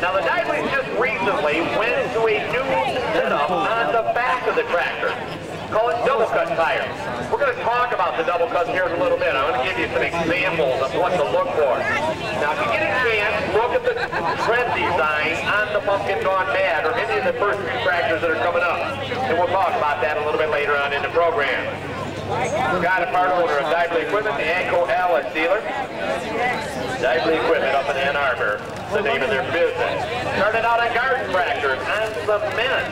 Now the Diveleys just recently went to a new setup on the back of the tractor. Call it double cut tires. We're going to talk about the double cuts here in a little bit. I'm going to give you some examples of what to look for. Now if you get a chance, look at the tread design on the Pumpkin Gone Mad or any of the first few tractors that are coming up. And we'll talk about that a little bit later on in the program. Got a part owner of Diveley Equipment, the Anco Allis dealer. Diveley Equipment up in Ann Arbor, the name of their business. Started out on garden tractors on cement,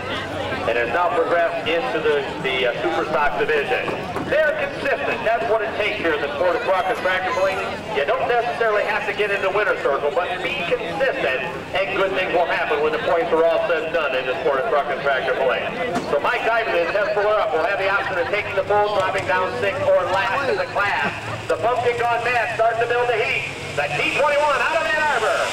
and has now progressed into the super stock division. They're consistent. That's what it takes here in the sport of truck and tractor pulling. You don't necessarily have to get in the winner's circle, but be consistent, and good things will happen when the points are all said and done in the sport of truck and tractor pulling. So Mike Diamond and Tess Fuller up will have the option of taking the bull, dropping down 6 or last in the class. The Pumpkin Gone Mad starting to build the heat. The T21 out of Ann Arbor.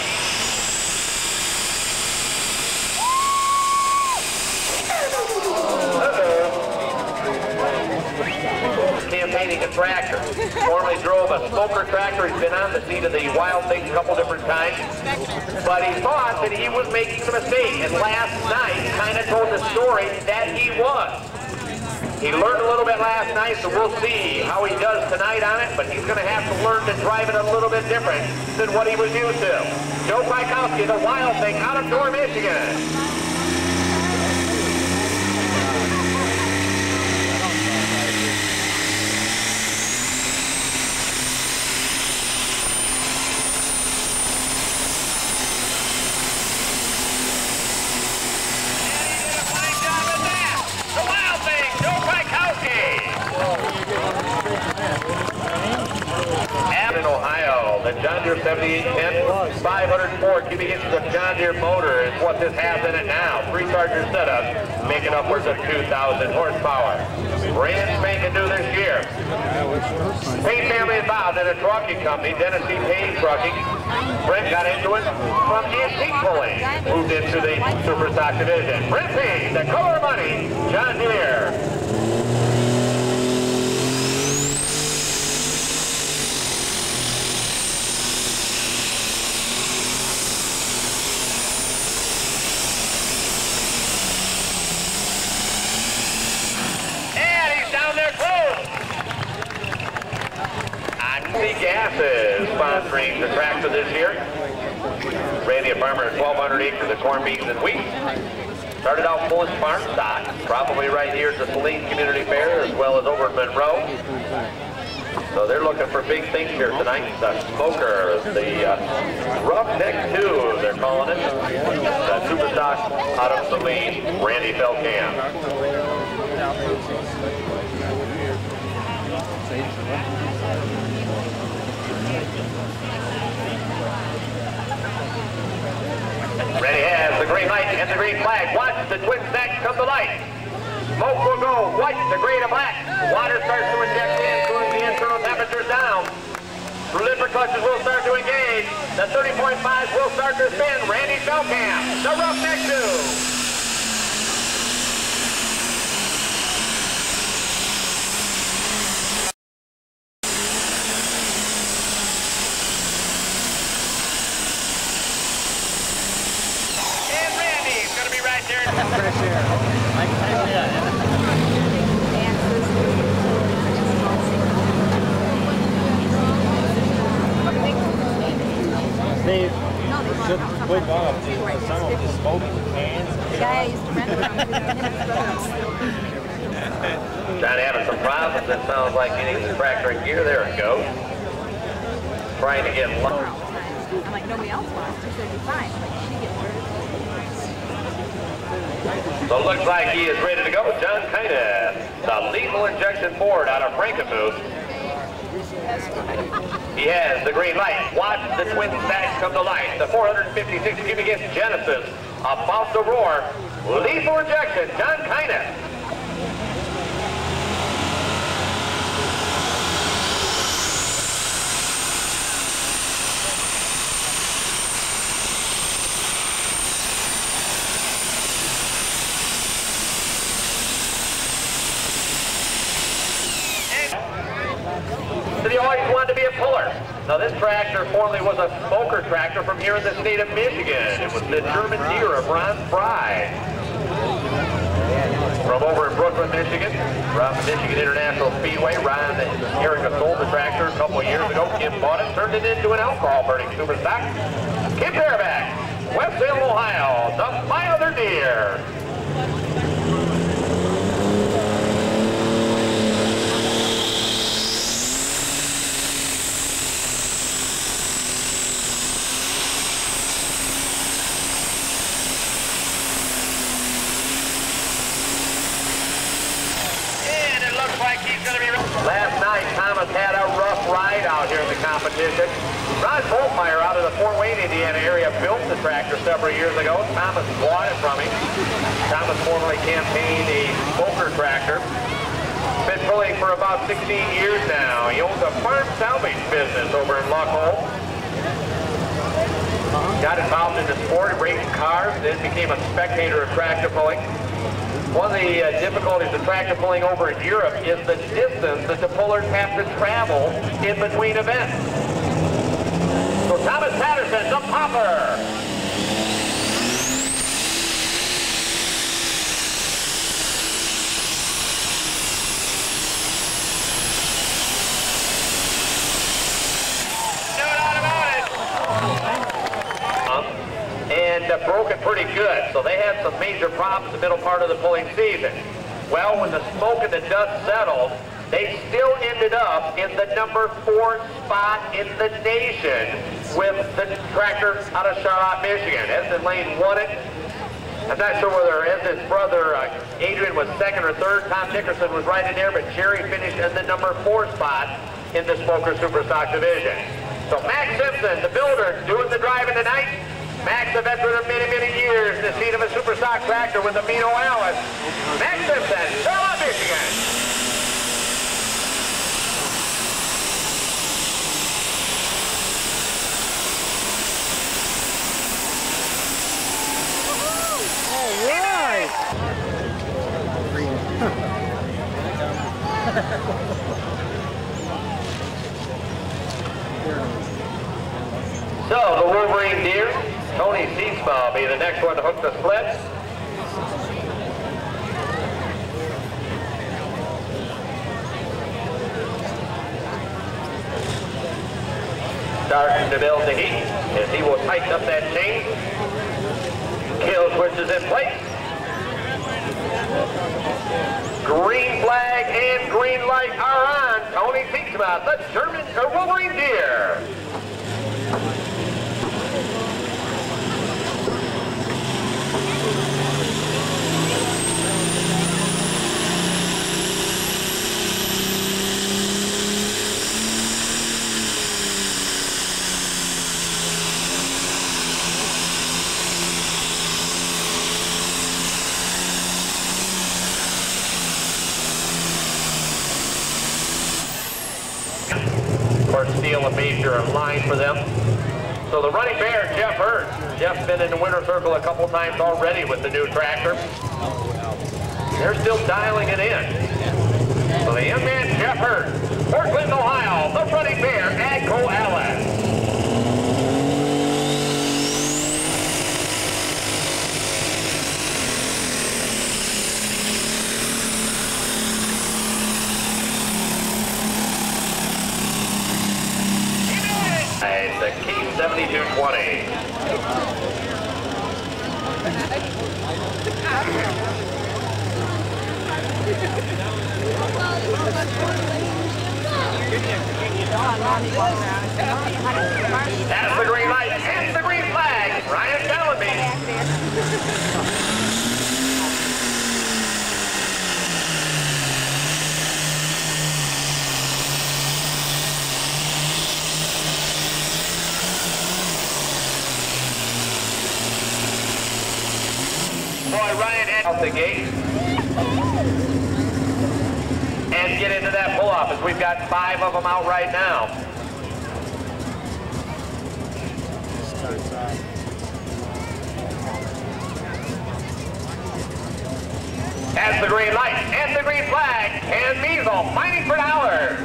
Campaigning a tractor. Formerly drove a smoker tractor. He's been on the seat of the Wild Thing a couple different times. But he thought that he was making a mistake. And last night kind of told the story that he was. He learned a little bit last night, so we'll see how he does tonight on it. But he's going to have to learn to drive it a little bit different than what he was used to. Joe Kwiatkowski, the Wild Thing, out of Door, Michigan. The John Deere 7810, 504 cubic inches of John Deere motor is what this has in it now. 3-charger setup, making upwards of 2,000 horsepower. Brand spanking new this year. Paint family involved in a trucking company, Tennessee Paint Trucking. Brent got into it from antique pulling, moved into the super stock division. Brent Payne, the color of money, John Deere. Gases sponsoring the tractor this year. Randy, a farmer at 1,200 acres of corn, beans, and wheat. Started out pulling farm stock, probably right here at the Saline Community Fair, as well as over at Monroe. So they're looking for big things here tonight. The Smoker, the Roughneck 2, they're calling it. The super stock out of Saline, Randy Felkamp. Ready has the green light and the green flag. Watch the twin stacks come to light. Smoke will go white, the gray to black. Water starts to inject in, cooling the internal temperatures down. Flipper clutches will start to engage. The 30.5 will start to spin. Randy Felkamp, the Roughneck 2. Fresh air. They should quit off some of the smoking cans. Trying to having some problems. It sounds like getting the tractor in gear. There it goes. Trying to get low. I'm like, nobody else wants to, so you're fine. Like, she gets hurt. So it looks like he is ready to go. John Kyneth, the lethal injection Ford out of Frankenmuth. He has the green light. Watch the twin stacks come to light. The 456 cubic inch Genesis about to roar. Lethal injection, John Kyneth. He always wanted to be a puller. Now this tractor tractor formerly was a smoker tractor from here in the state of Michigan. It was the German Deere of Ron Fry. From over in Brooklyn, Michigan, from Michigan International Speedway, Ron and Erica sold the tractor a couple of years ago. Kim bought it, turned it into an alcohol-burning super stock. Kim Bareback, West Salem, Ohio, the My Other Deer. Last night, Thomas had a rough ride out here in the competition. Ron Boltmeyer out of the Fort Wayne, Indiana area built the tractor several years ago. Thomas bought it from him. Thomas formerly campaigned a smoker tractor. Been pulling for about 16 years now. He owns a farm salvage business over in Lockholm. Got involved in the sport of racing cars, then became a spectator of tractor pulling. One of the difficulties of tractor pulling over in Europe is the distance that the pullers have to travel in between events. So Thomas Patterson, the popper. No doubt about it. And broke it pretty good. So they had some major problems in the middle part of the pulling season. Well, when the smoke and the dust settled, they still ended up in the number 4 spot in the nation with the tractor out of Charlotte, Michigan. Esden Lane won it. I'm not sure whether Esden's brother, Adrian, was second or third. Tom Dickerson was right in there, but Jerry finished in the number 4 spot in the Smoker Superstock division. So Max Simpson, the builder, doing the driving tonight. Max, a veteran of many, many years in the seat of a Superstock tractor with the Mino Alice. Max Simpson, Charlotte, Michigan. So the Wolverine Deer, Tony Seatsma will be the next one to hook the split. Starting to build the heat as he will tighten up that chain. Kill switch is in place. Green flag and green light are on. Tony Seatsma, the German Wolverine Deer. Steal a major line for them. So the running bear, Jeff Hurd. Jeff's been in the winner's circle a couple times already with the new tractor. They're still dialing it in. So the young man, Jeff Hurd, Portland, Ohio, the running bear, Agco Alice. The Key 7220. That's the green light and the green flag. Ryan Bellamy. Boy, Ryan out the gate and get into that pull-off as we've got 5 of them out right now. That's the green light and the green flag, and Measle fighting for dollars.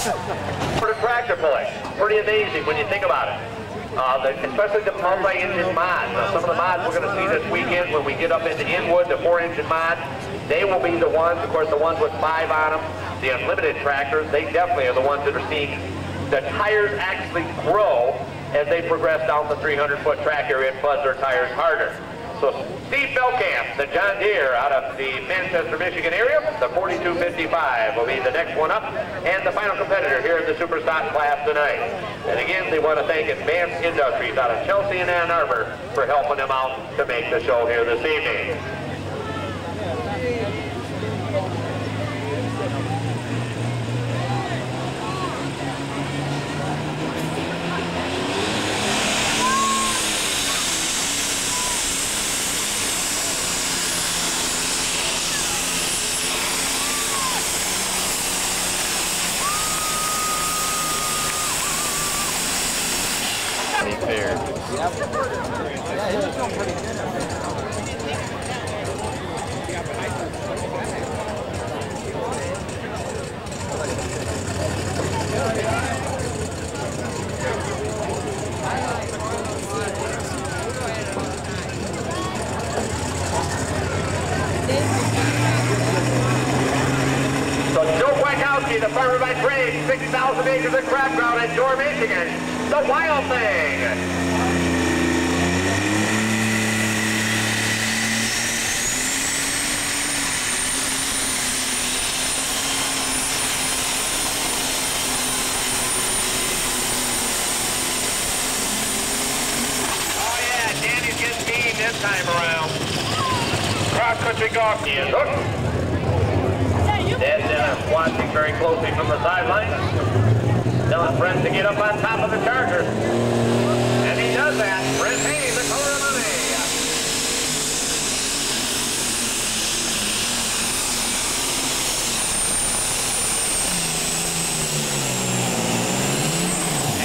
For the tractor pulling, pretty amazing when you think about it. Especially the multi-engine mods. Now, some of the mods we're going to see this weekend when we get up into Inwood, the 4-engine mods, they will be the ones, of course, the ones with 5 on them, the unlimited tractors, they definitely are the ones that are seeing the tires actually grow as they progress down the 300-foot track area and buzz their tires harder. So Steve Belkamp, the John Deere out of the Manchester, Michigan area, the 4255 will be the next one up, and the final competitor here in the Super Stock class tonight. And again, they want to thank Advanced Industries out of Chelsea and Ann Arbor for helping them out to make the show here this evening. Fair. Yep. Yeah, he was doing pretty good. So Joe Wachowski, the farmer by trade, 6,000 acres of crab ground in Door, Michigan. The Wild Thing. Oh yeah, Danny's getting beaten this time around. Cross-country golf, he is hooked. Dead watching very closely from the sidelines. Telling Brent to get up on top of the Charger. And he does that. Brent Hayes, the color of money.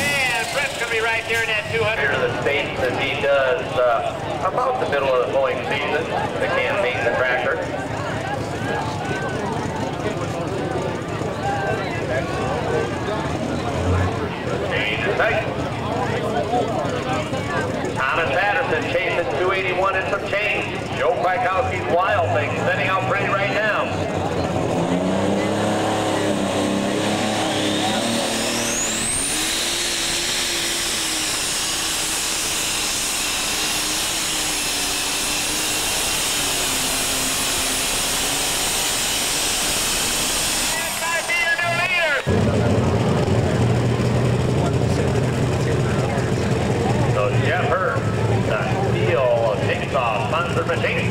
And Brent's going to be right there in that 200. Here to the States as he does about the middle of the mowing season, the campaign, the tractor. Thomas Patterson chasing 281 and some change. Joe Krakowski's Wild Thing sending out Brady right now. Sponsored machine.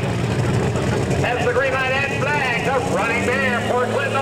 As the green light and flag, the running bear, Fort Clinton